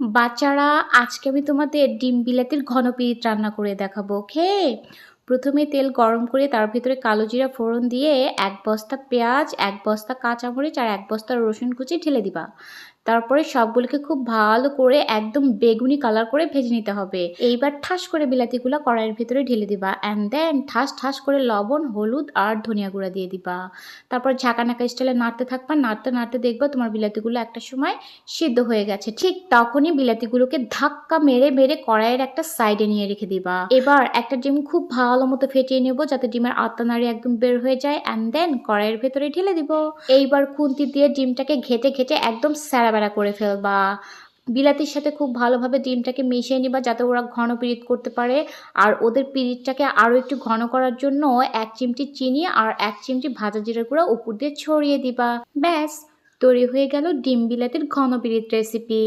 বাচ্চারা, আজকে আমি তোমাদের ডিম বিলাতির ঘন পিরিত রান্না করে দেখাবো। ওকে, প্রথমে তেল গরম করে তার ভিতরে কালো জিরা ফোড়ন দিয়ে 1 বস্তা পেঁয়াজ, 1 বস্তা কাঁচামরিচ আর 1 বস্তা রসুন কুচি ঢেলে দিবা। তারপরে সবগুলোকে খুব ভালো করে একদম বেগুনি কালার করে ভেজে নিতে হবে। এইবার ঠাস করে বিলাতিগুলো কড়াইয়ের ভিতরে ঢেলে দিবা অ্যান্ড দেন ঠাস ঠাস করে লবণ, হলুদ আর ধনিয়া গুঁড়া দিয়ে দিবা। তারপর ঝাঁকানাকা স্টাইলে নাড়তে থাকবা, নাড়তে নাড়তে দেখবা তোমার বিলাতিগুলো একটা সময় সিদ্ধ হয়ে গেছে। ঠিক তখনই বিলাতিগুলোকে ধাক্কা মেরে মেরে কড়াইয়ের একটা সাইডে নিয়ে রেখে দিবা। এবার একটা ডিম খুব ভালো মতো ফেটিয়ে নেবো যাতে ডিমের আত্মা নাড়ি একদম বের হয়ে যায় অ্যান্ড দেন কড়াইয়ের ভেতরে ঢেলে দিব। এইবার খুন্তি দিয়ে ডিমটাকে ঘেটে ঘেটে একদম স্যাড়াবেড়া করে ফেলবা। বিলাতির সাথে খুব ভালোভাবে ডিমটাকে মিশিয়ে নিবা যাতে ওরা ঘন পিরিত করতে পারে। আর ওদের পিরিতটাকে আরও একটু ঘন করার জন্য 1 চিমটি চিনি আর 1 চিমটি ভাজা জিরা গুঁড়া উপর দিয়ে ছড়িয়ে দিবা। ব্যাস, তৈরি হয়ে গেল ডিম বিলাতির ঘন পিরিত রেসিপি।